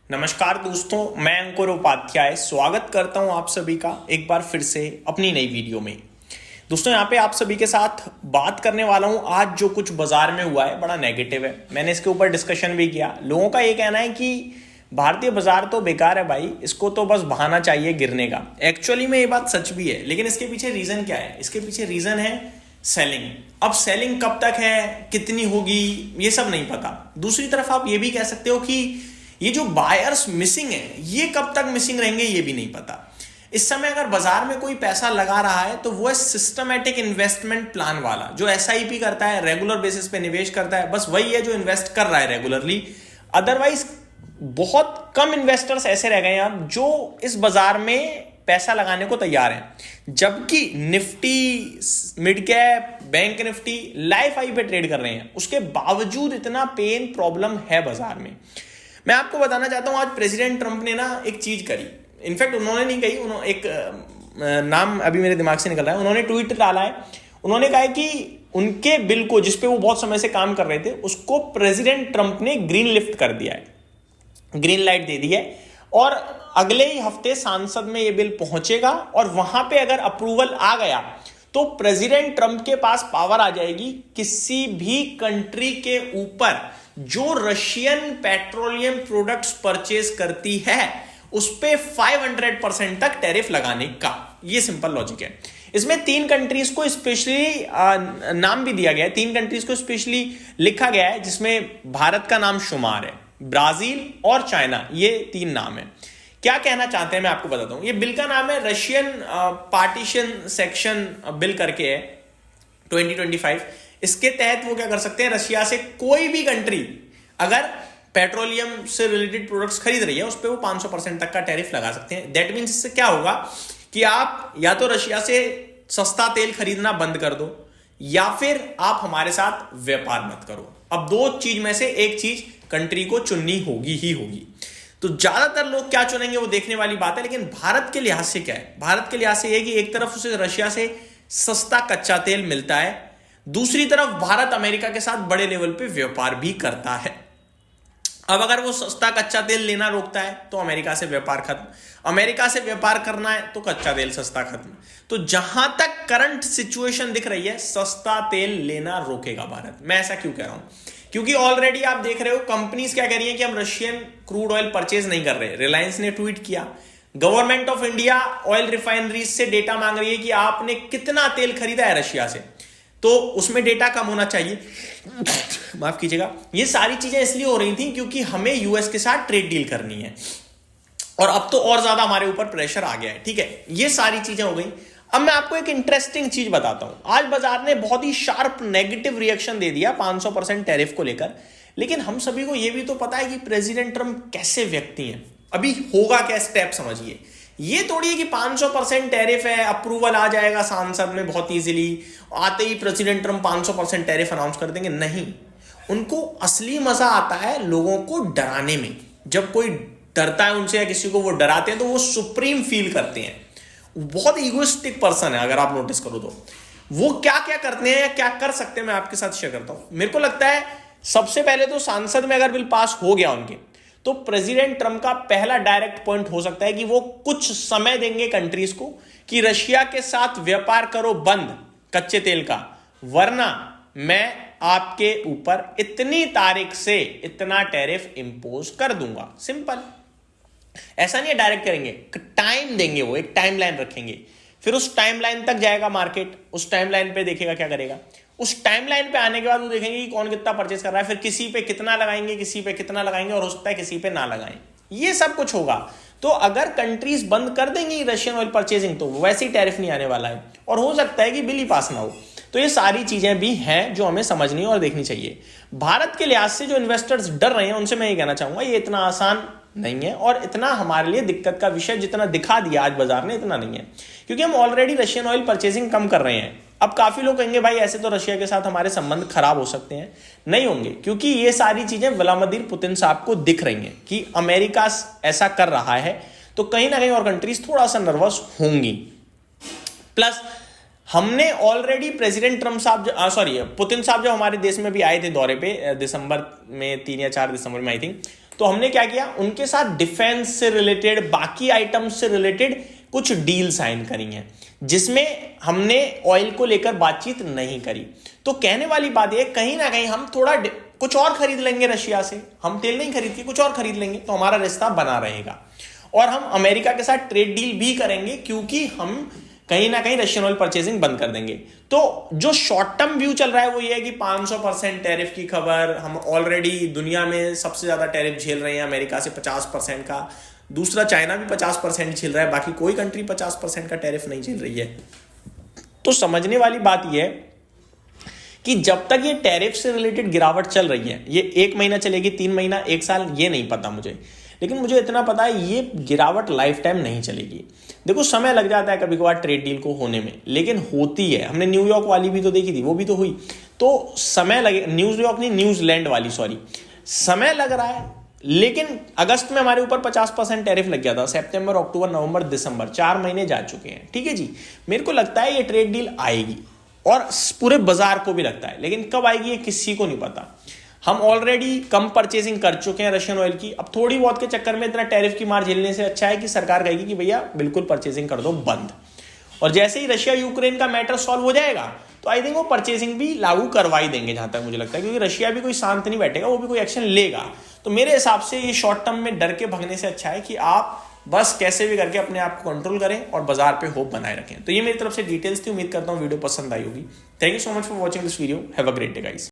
नमस्कार दोस्तों, मैं अंकुर उपाध्याय स्वागत करता हूं आप सभी का एक बार फिर से अपनी नई वीडियो में। दोस्तों यहाँ पे आप सभी के साथ बात करने वाला हूं। आज जो कुछ बाजार में हुआ है बड़ा नेगेटिव है। मैंने इसके ऊपर डिस्कशन भी किया। लोगों का ये कहना है कि भारतीय बाजार तो बेकार है भाई, इसको तो बस बहाना चाहिए गिरने का। एक्चुअली में ये बात सच भी है, लेकिन इसके पीछे रीजन क्या है? इसके पीछे रीजन है सेलिंग। अब सेलिंग कब तक है, कितनी होगी, ये सब नहीं पता। दूसरी तरफ आप ये भी कह सकते हो कि ये जो बायर्स मिसिंग है ये कब तक मिसिंग रहेंगे ये भी नहीं पता। इस समय अगर बाजार में कोई पैसा लगा रहा है तो वो है सिस्टमैटिक इन्वेस्टमेंट प्लान वाला, जो एसआईपी करता है, रेगुलर बेसिस पे निवेश करता है, बस वही है जो इन्वेस्ट कर रहा है रेगुलरली। अदरवाइज बहुत कम इन्वेस्टर्स ऐसे रह गए हैं अब जो इस बाजार में पैसा लगाने को तैयार हैं। जबकि Nifty, mid cap, bank Nifty life high पे ट्रेड कर रहे हैं, उसके बावजूद इतना पेन प्रॉब्लम है बाजार में। मैं आपको बताना चाहता हूं, आज प्रेसिडेंट ट्रंप ने ना एक चीज करी। इनफैक्ट उन्होंने नहीं कही, उन्होंने एक नाम अभी मेरे दिमाग से निकल रहा है, उन्होंने ट्वीट डाला है। उन्होंने कहा है कि उनके बिल को, जिसपे वो बहुत समय से काम कर रहे थे, उसको प्रेसिडेंट ट्रंप ने ग्रीन लिफ्ट कर दिया है, ग्रीन लाइट दे दी है। और अगले ही हफ्ते संसद में ये बिल पहुंचेगा और वहां पे अगर अप्रूवल आ गया तो प्रेसिडेंट ट्रंप के पास पावर आ जाएगी किसी भी कंट्री के ऊपर जो रशियन पेट्रोलियम प्रोडक्ट्स परचेज करती है उस पे 500% तक टैरिफ लगाने का। ये सिंपल लॉजिक है। इसमें 3 कंट्रीज को स्पेशली नाम भी दिया गया है, 3 कंट्रीज को स्पेशली लिखा गया है जिसमें भारत का नाम शुमार है, ब्राजील और चाइना, ये 3 नाम है। क्या कहना चाहते हैं मैं आपको बताता हूं। ये बिल का नाम है रशियन पार्टीशन सेक्शन बिल करके है 2025। इसके तहत वो क्या कर सकते हैं, रशिया से कोई भी कंट्री अगर पेट्रोलियम से रिलेटेड प्रोडक्ट्स खरीद रही है उस पर वो 500% तक का टैरिफ लगा सकते हैं। दैट मीन्स इससे क्या होगा कि आप या तो रशिया से सस्ता तेल खरीदना बंद कर दो या फिर आप हमारे साथ व्यापार मत करो। अब 2 चीज में से एक चीज कंट्री को चुननी होगी ही होगी। तो ज्यादातर लोग क्या चुनेंगे वो देखने वाली बात है। लेकिन भारत के लिहाज से क्या है? भारत के लिहाज से यह कि एक तरफ उसे रशिया से सस्ता कच्चा तेल मिलता है, दूसरी तरफ भारत अमेरिका के साथ बड़े लेवल पे व्यापार भी करता है। अब अगर वो सस्ता कच्चा तेल लेना रोकता है तो अमेरिका से व्यापार खत्म, अमेरिका से व्यापार करना है तो कच्चा तेल सस्ता खत्म। तो जहां तक करंट सिचुएशन दिख रही है, सस्ता तेल लेना रोकेगा भारत। मैं ऐसा क्यों कह रहा हूं? क्योंकि ऑलरेडी आप देख रहे हो कंपनीज क्या कह रही है कि हम रशियन क्रूड ऑयल परचेज नहीं कर रहे। रिलायंस ने ट्वीट किया, government of India oil refineries से डेटा मांग रही है कि आपने कितना तेल खरीदा है रशिया से, तो उसमें डेटा कम होना चाहिए। माफ कीजिएगा। ये सारी चीजें इसलिए हो रही थी क्योंकि हमें यूएस के साथ ट्रेड डील करनी है और अब तो और ज्यादा हमारे ऊपर प्रेशर आ गया है। ठीक है, ये सारी चीजें हो गई। अब मैं आपको एक इंटरेस्टिंग चीज बताता हूं। आज बाजार ने बहुत ही शार्प नेगेटिव रिएक्शन दे दिया 500% टैरिफ को लेकर। लेकिन हम सभी को यह भी तो पता है कि प्रेसिडेंट ट्रंप कैसे व्यक्ति हैं। अभी होगा क्या स्टेप समझिए। ये थोड़ी है कि 500% टैरिफ है, अप्रूवल आ जाएगा सांसद में बहुत इजीली, आते ही प्रेसिडेंट ट्रंप 500% टैरिफ अनाउंस कर देंगे। नहीं, उनको असली मजा आता है लोगों को डराने में। जब कोई डरता है उनसे या किसी को वो डराते हैं तो वो सुप्रीम फील करते हैं। बहुत इगोइस्टिक पर्सन है, अगर आप नोटिस करो तो। वो क्या क्या करते हैं या क्या कर सकते हैं मैं आपके साथ शेयर करता हूं। मेरे को लगता है सबसे पहले तो सांसद में अगर बिल पास हो गया उनके, तो प्रेसिडेंट ट्रंप का पहला डायरेक्ट पॉइंट हो सकता है कि वो कुछ समय देंगे कंट्रीज को कि रशिया के साथ व्यापार करो बंद कच्चे तेल का, वरना मैं आपके ऊपर इतनी तारीख से इतना टैरिफ इंपोज कर दूंगा। सिंपल। ऐसा नहीं है डायरेक्ट करेंगे, टाइम देंगे, वो एक टाइमलाइन रखेंगे। फिर उस टाइमलाइन तक जाएगा मार्केट, उस टाइमलाइन पे देखेगा क्या करेगा। उस टाइमलाइन पे आने के बाद वो देखेंगे कि कौन कितना परचेस कर रहा है, फिर किसी पे कितना लगाएंगे, किसी पे कितना लगाएंगे, और हो सकता है किसी पे ना लगाएं। ये सब कुछ होगा। तो अगर कंट्रीज बंद कर देंगी रशियन ऑयल परचेजिंग तो वैसे ही टैरिफ नहीं आने वाला है और हो सकता है कि बिल ही पास ना हो। तो ये सारी चीजें भी हैं जो हमें समझनी और देखनी चाहिए। भारत के लिहाज से जो इन्वेस्टर्स डर रहे हैं उनसे मैं ये कहना चाहूंगा, ये इतना आसान नहीं है और इतना हमारे लिए दिक्कत का विषय जितना दिखा दिया आज बाजार ने, इतना नहीं है। क्योंकि हम ऑलरेडी रशियन ऑयल परचेजिंग कम कर रहे हैं। अब काफी लोग कहेंगे भाई ऐसे तो रशिया के साथ हमारे संबंध खराब हो सकते हैं। नहीं होंगे, क्योंकि ये सारी चीजें व्लादिमीर पुतिन साहब को दिख रही हैं कि अमेरिका ऐसा कर रहा है, तो कहीं ना कहीं और कंट्रीज थोड़ा सा नर्वस होंगी। प्लस हमने ऑलरेडी प्रेसिडेंट ट्रंप साहब पुतिन साहब जब हमारे देश में भी आए थे दौरे पे दिसंबर में 3 या 4 दिसंबर में आई थिंक, तो हमने क्या किया, उनके साथ डिफेंस से रिलेटेड, बाकी आइटम्स से रिलेटेड कुछ डील साइन करी हैं, जिसमें हमने ऑयल को लेकर बातचीत नहीं करी। तो कहने वाली बात यह, कहीं ना कहीं हम थोड़ा कुछ और खरीद लेंगे रशिया से, हम तेल नहीं खरीद के कुछ और खरीद लेंगे, तो हमारा रिश्ता बना रहेगा। और हम अमेरिका के साथ ट्रेड डील भी करेंगे, क्योंकि हम कहीं ना कहीं रशियन ऑयल परचेजिंग बंद कर देंगे। तो जो शॉर्ट टर्म व्यू चल रहा है वो ये है कि 500% टैरिफ की खबर, हम ऑलरेडी दुनिया में सबसे ज्यादा टैरिफ झेल रहे हैं, अमेरिका से 50% का, दूसरा चाइना भी 50% झेल रहा है, बाकी कोई कंट्री 50% का टैरिफ नहीं झेल रही है। तो समझने वाली बात यह है कि जब तक ये टैरिफ से रिलेटेड गिरावट चल रही है, ये 1 महीना चलेगी, 3 महीना, 1 साल, ये नहीं पता मुझे, लेकिन मुझे इतना पता है ये गिरावट लाइफ टाइम नहीं चलेगी। देखो समय लग जाता है कभी कभार ट्रेड डील को होने में, लेकिन होती है। हमने न्यूयॉर्क वाली भी तो देखी थी, वो भी तो हुई। तो समय लगे, न्यूयॉर्क नहीं, न्यूजीलैंड वाली, सॉरी, समय लग रहा है। लेकिन अगस्त में हमारे ऊपर 50% टैरिफ लग गया था, सितंबर, अक्टूबर, नवंबर, दिसंबर, 4 महीने जा चुके हैं। ठीक है जी, मेरे को लगता है ये ट्रेड डील आएगी और पूरे बाजार को भी लगता है, लेकिन कब आएगी ये किसी को नहीं पता। हम ऑलरेडी कम परचेजिंग कर चुके हैं रशियन ऑयल की, अब थोड़ी बहुत के चक्कर में इतना टैरिफ की मार झेलने से अच्छा है कि सरकार कहेगी कि भैया बिल्कुल परचेजिंग कर दो बंद। और जैसे ही रशिया यूक्रेन का मैटर सॉल्व हो जाएगा तो आई थिंक वो परचेजिंग भी लागू करवा ही देंगे, जहां तक मुझे लगता है, क्योंकि रशिया भी कोई शांत नहीं बैठेगा, वो भी कोई एक्शन लेगा। तो मेरे हिसाब से ये शॉर्ट टर्म में डर के भगने से अच्छा है कि आप बस कैसे भी करके अपने आप को कंट्रोल करें और बाजार पे होप बनाए रखें। तो ये मेरी तरफ से डिटेल्स थी, उम्मीद करता हूँ वीडियो पसंद आई होगी। Thank you so much for watching this video, have a great day guys.